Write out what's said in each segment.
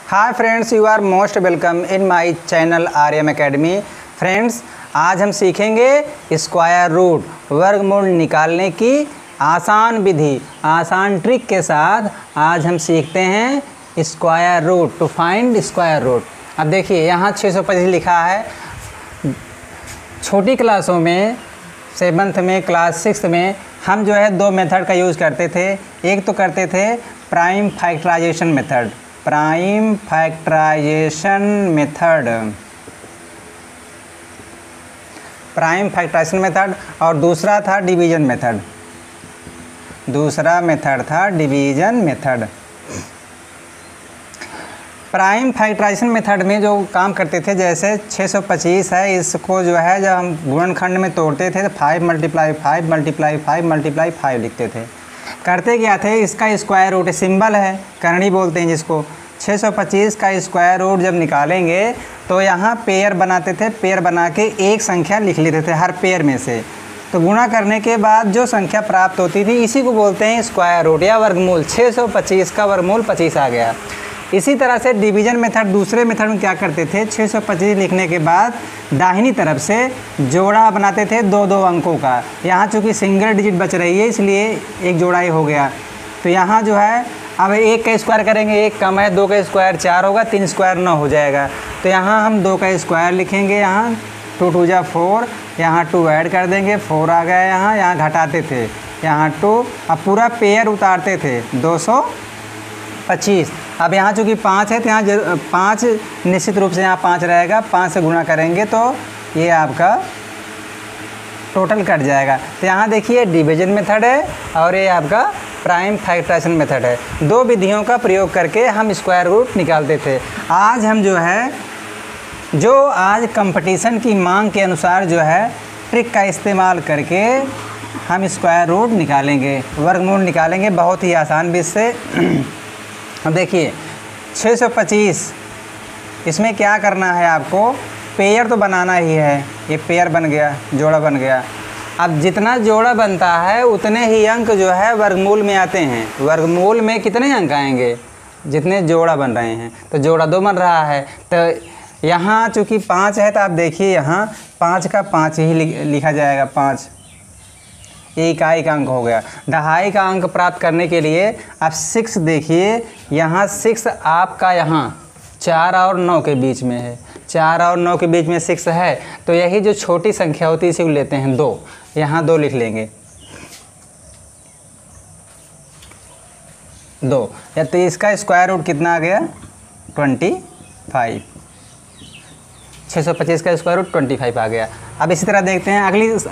Hi friends, you are most welcome in my channel Aryam academy. Friends, आज हम सीखेंगे square root, वर्गमूल निकालने की आसान विधि, आसान ट्रिक के साथ आज हम सीखते हैं square root, to find square root. अब देखिए यहाँ 625 लिखा है। छोटी क्लासों में, 7th में, क्लास 6 में हम जो है दो मेथड का यूज़ करते थे। एक तो करते थे prime factorisation method, prime factorisation method, prime factorisation method, और दूसरा था डिवीजन मेथड, दूसरा मेथड था division method. Prime factorisation method में जो काम करते थे, जैसे 625 है, इसको जो है जब हम गुणनखंड में तोड़ते थे तो 5 × 5 × 5 × 5 लिखते थे। करते क्या थे, इसका स्क्वायर रूट सिंबल है, करनी बोलते हैं जिसको। 625 का स्क्वायर रूट जब निकालेंगे तो यहाँ पेयर बनाते थे, पेयर बना के एक संख्या लिख लेते थे हर पेयर में से। तो गुणा करने के बाद जो संख्या प्राप्त होती थी इसी को बोलते हैं स्क्वायर रूट या वर्गमूल। 625 का वर्गमूल 25 आ गया। इसी तरह से डिवीजन मेथड, दूसरे मेथड में क्या करते थे, 625 लिखने के बाद दाहिनी तरफ से जोड़ा बनाते थे दो दो अंकों का। यहाँ चूँकि सिंगल डिजिट बच रही है इसलिए एक जोड़ा ही हो गया। तो यहाँ जो है अब 1 का स्क्वायर करेंगे, 1 कम है, 2 का स्क्वायर 4 होगा, 3 स्क्वायर 9 हो जाएगा। तो यहाँ हम 2 का स्क्वायर लिखेंगे, यहाँ 2 2 जा 4, यहाँ 2 ऐड कर देंगे, 4 आ गया। यहाँ घटाते थे, यहाँ 2, अब पूरा पेयर उतारते थे 225। अब यहाँ चूँकि 5 है तो यहाँ 5 निश्चित रूप से यहाँ 5 रहेगा, 5 से गुणा करेंगे तो ये आपका टोटल कट जाएगा। तो यहाँ देखिए डिवीजन मेथड है और ये आपका प्राइम फैक्टराइजेशन मेथड है। दो विधियों का प्रयोग करके हम स्क्वायर रूट निकालते थे। आज हम जो है आज कंपटीशन की मांग के अनुसार जो है ट्रिक का इस्तेमाल करके हम स्क्वायर रूट निकालेंगे, वर्गमूल निकालेंगे बहुत ही आसान विधि से। अब देखिए 625, इसमें क्या करना है आपको, पेयर तो बनाना ही है। ये पेयर बन गया, जोड़ा बन गया। अब जितना जोड़ा बनता है उतने ही अंक जो है वर्गमूल में आते हैं। वर्गमूल में कितने अंक आएंगे, जितने जोड़ा बन रहे हैं। तो जोड़ा 2 बन रहा है, तो यहाँ चूँकि 5 है तो आप देखिए यहाँ 5 का 5 ही लिखा जाएगा। 5 इकाई का अंक हो गया। दहाई का अंक प्राप्त करने के लिए आप 6 देखिए, यहाँ 6 आपका यहाँ 4 और 9 के बीच में है, 4 और 9 के बीच में 6 है। तो यही जो छोटी संख्या होती है इसी को लेते हैं 2, यहाँ 2 लिख लेंगे, 2। या तो इसका स्क्वायर रूट कितना आ गया, 25। 625 का स्क्वायर रूट 25 आ गया। अब इसी तरह देखते हैं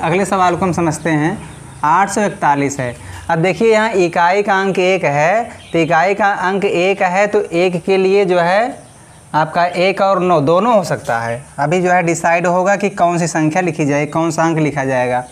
अगले सवाल को हम समझते हैं। 841 है। अब देखिए यहाँ इकाई का अंक 1 है, तो इकाई का अंक 1 है तो 1 के लिए जो है आपका 1 और 9 दोनों हो सकता है। अभी जो है डिसाइड होगा कि कौन सी संख्या लिखी जाए, कौन सा अंक लिखा जाएगा।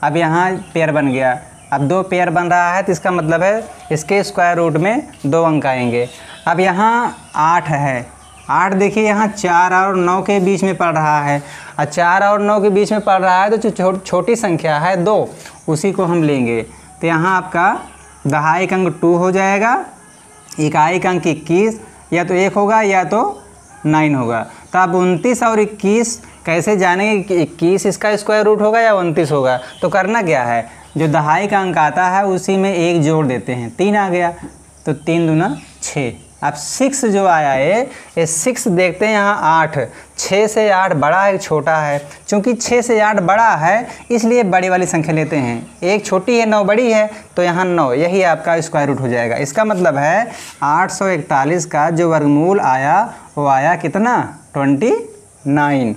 अब यहाँ पेयर बन गया, अब 2 पेयर बन रहा है तो इसका मतलब है इसके स्क्वायर रूट में 2 अंक आएंगे। अब यहाँ 8 है, 8 देखिए यहाँ 4 और 9 के बीच में पड़ रहा है, और 4 और 9 के बीच में पड़ रहा है तो जो छोटी संख्या है 2, उसी को हम लेंगे। तो यहाँ आपका दहाई का अंक 2 हो जाएगा, इकाई का अंक 21, या तो 1 होगा या तो 9 होगा। तो अब 29 और 21 कैसे जानेंगे कि 21 इसका स्क्वायर रूट होगा या 29 होगा। तो करना क्या है, जो दहाई का अंक आता है उसी में 1 जोड़ देते हैं, 3 आ गया, तो 3 दूना 6। अब 6 जो आया है, ये 6 देखते हैं यहाँ 8, 6 से 8 बड़ा है छोटा है। चूँकि 6 से 8 बड़ा है इसलिए बड़ी वाली संख्या लेते हैं, 1 छोटी है 9 बड़ी है, तो यहाँ 9, यही आपका स्क्वायर रूट हो जाएगा। इसका मतलब है 841 का जो वर्गमूल आया वो आया कितना, 29।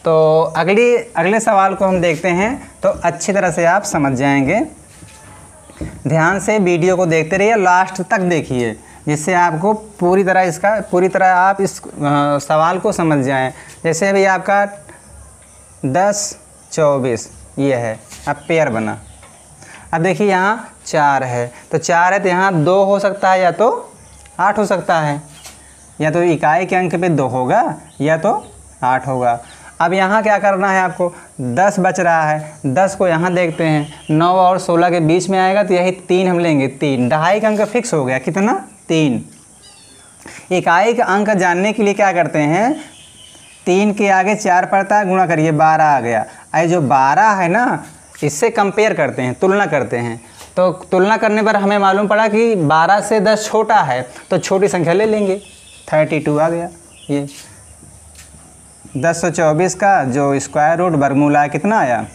तो अगले सवाल को हम देखते हैं तो अच्छी तरह से आप समझ जाएंगे। ध्यान से वीडियो को देखते रहिए, लास्ट तक देखिए, जिससे आपको पूरी तरह आप इस सवाल को समझ जाएं। जैसे अभी आपका 10 24 ये है, अब पेयर बना। अब देखिए यहाँ 4 है, तो 4 है तो यहाँ 2 हो सकता है या तो 8 हो सकता है, या तो इकाई के अंक पे 2 होगा या तो 8 होगा। अब यहाँ क्या करना है आपको, 10 बच रहा है, 10 को यहाँ देखते हैं, 9 और 16 के बीच में आएगा तो यही 3 हम लेंगे, 3। दहाई का अंक फिक्स हो गया, कितना, 3। इकाई का अंक जानने के लिए क्या करते हैं, 3 के आगे 4 पड़ता है, गुणा करिए 12 आ गया। अरे जो 12 है ना, इससे कंपेयर करते हैं, तुलना करते हैं। तो तुलना करने पर हमें मालूम पड़ा कि 12 से 10 छोटा है, तो छोटी संख्या ले लेंगे, 32 आ गया। ये 1024 का जो स्क्वायर रूट वर्गमूल आया कितना आया,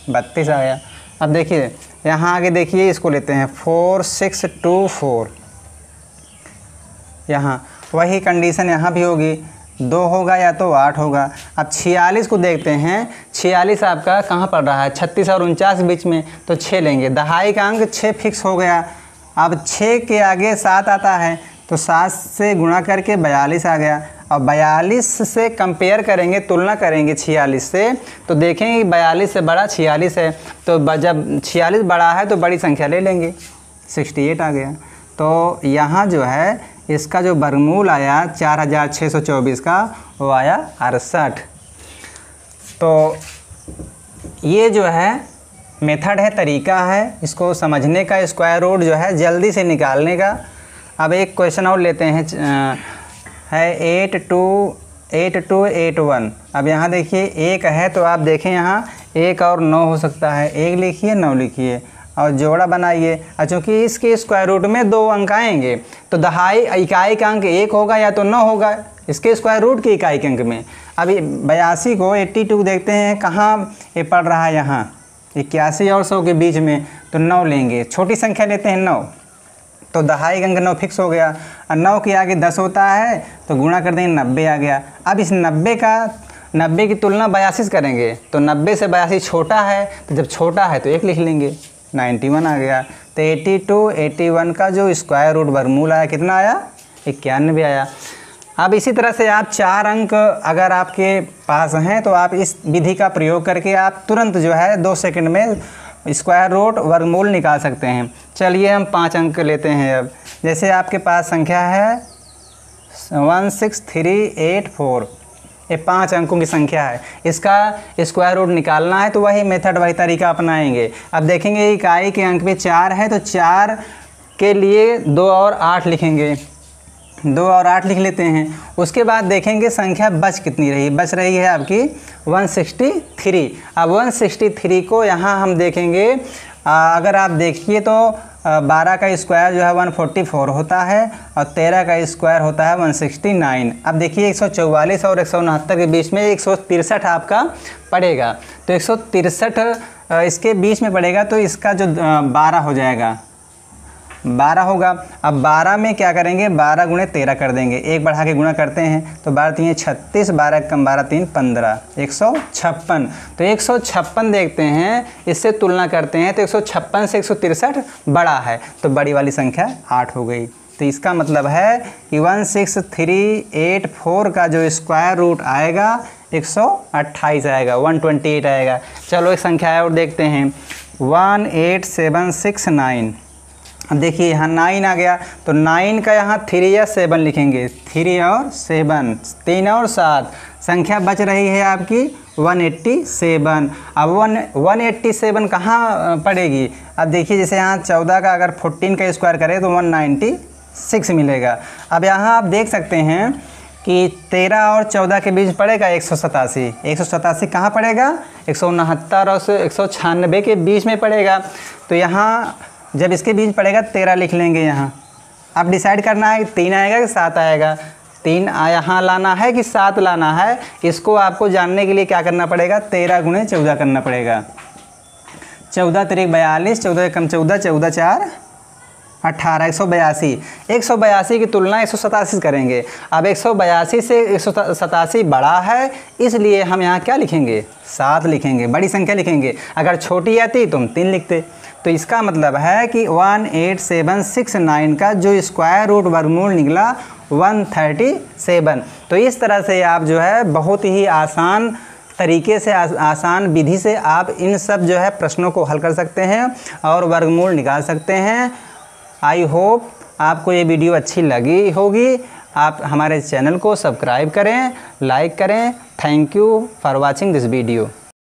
32 आया। अब देखिए यहाँ आगे देखिए, इसको लेते हैं 4624, यहाँ वही कंडीशन यहाँ भी होगी, 2 होगा या तो 8 होगा। अब 46 को देखते हैं, 46 आपका कहाँ पड़ रहा है, 36 और 49 के बीच में, तो 6 लेंगे। दहाई का अंक 6 फिक्स हो गया। अब 6 के आगे 7 आता है, तो 7 से गुणा करके 42 आ गया। और 42 से कंपेयर करेंगे, तुलना करेंगे 46 से, तो देखेंगे कि 42 से बड़ा 46 है। तो जब 46 बड़ा है तो बड़ी संख्या ले लेंगे, 68 आ गया। तो यहाँ जो है इसका जो वर्गमूल आया 4624 का, वो आया 68। तो ये जो है मेथड है, तरीका है इसको समझने का, स्क्वायर रूट जो है जल्दी से निकालने का। अब एक क्वेश्चन और लेते हैं, है 8281। अब यहाँ देखिए 1 है, तो आप देखें यहाँ 1 और 9 हो सकता है, 1 लिखिए 9 लिखिए और जोड़ा बनाइए। और चूँकि इसके स्क्वायर रूट में 2 अंक आएंगे, तो दहाई इकाई का अंक 1 होगा या तो 9 होगा इसके स्क्वायर रूट के इकाई के अंक में। अभी 82 को 82 देखते हैं कहाँ ये पड़ रहा है, यहाँ 81 और 100 के बीच में, तो 9 लेंगे, छोटी संख्या लेते हैं 9, तो दहाई का अंक 9 फिक्स हो गया। और 9 के आगे 10 होता है, तो गुणा कर देंगे, 90 आ गया। अब इस 90 की तुलना 82 करेंगे, तो 90 से 82 छोटा है, तो जब छोटा है तो 1 लिख लेंगे, 91 आ गया। तो 81 का जो स्क्वायर रूट वर्गमूल आया कितना आया, 91 आया। अब इसी तरह से आप 4 अंक अगर आपके पास हैं, तो आप इस विधि का प्रयोग करके आप तुरंत जो है 2 सेकंड में स्क्वायर रूट वर्गमूल निकाल सकते हैं। चलिए हम 5 अंक लेते हैं। अब जैसे आपके पास संख्या है 16384, ये 5 अंकों की संख्या है, इसका स्क्वायर रूट निकालना है, तो वही मेथड वही तरीका अपनाएंगे। अब देखेंगे इकाई के अंक में 4 है, तो 4 के लिए 2 और 8 लिखेंगे, 2 और 8 लिख लेते हैं। उसके बाद देखेंगे संख्या बच कितनी रही, बच रही है आपकी 163। अब 163 को यहाँ हम देखेंगे, अगर आप देखिए तो 12 का स्क्वायर जो है 144 होता है, और 13 का स्क्वायर होता है 169। अब देखिए 144 और 169 के बीच में 163 आपका पड़ेगा, तो 163 इसके बीच में पड़ेगा, तो इसका जो 12 हो जाएगा, 12 होगा। अब 12 में क्या करेंगे, 12 गुणे 13 कर देंगे, 1 बढ़ा के गुणा करते हैं, तो 12 3 36, 12 कम 12 3 15, 156। तो 156 देखते हैं, इससे तुलना करते हैं, तो 156 से 163 बड़ा है, तो बड़ी वाली संख्या 8 हो गई। तो इसका मतलब है कि 16384 का जो स्क्वायर रूट आएगा 128 आएगा, 128 आएगा। चलो एक संख्या और देखते हैं, 18769। अब देखिए यहाँ 9 आ गया, तो 9 का यहाँ 3 या 7 लिखेंगे, 3 और 7, 3 और 7, संख्या बच रही है आपकी 187। अब 187 कहाँ पड़ेगी, अब देखिए जैसे यहाँ 14 का अगर 14 का स्क्वायर करें तो 196 मिलेगा। अब यहाँ आप देख सकते हैं कि 13 और 14 के बीच पड़ेगा 187, 187 कहाँ पड़ेगा, 169 और 196 के बीच में पड़ेगा। तो यहाँ जब इसके बीच पड़ेगा 13 लिख लेंगे यहाँ। अब डिसाइड करना है 3 आएगा कि 7 आएगा, 3 यहाँ लाना है कि 7 लाना है, इसको आपको जानने के लिए क्या करना पड़ेगा, 13 गुणे 14 करना पड़ेगा। 14 3 42, 14 कम 14, 14 4 18, 182। 182 की तुलना 187 करेंगे। अब 182 से 187 बड़ा है, इसलिए हम यहाँ क्या लिखेंगे, 7 लिखेंगे, बड़ी संख्या लिखेंगे। अगर छोटी आती तो हम 3 लिखते। तो इसका मतलब है कि 18769 का जो स्क्वायर रूट वर्गमूल निकला 137। तो इस तरह से आप जो है बहुत ही आसान तरीके से, आसान विधि से आप इन सब जो है प्रश्नों को हल कर सकते हैं और वर्गमूल निकाल सकते हैं। आई होप आपको ये वीडियो अच्छी लगी होगी। आप हमारे चैनल को सब्सक्राइब करें, लाइक करें। Thank you for watching this video.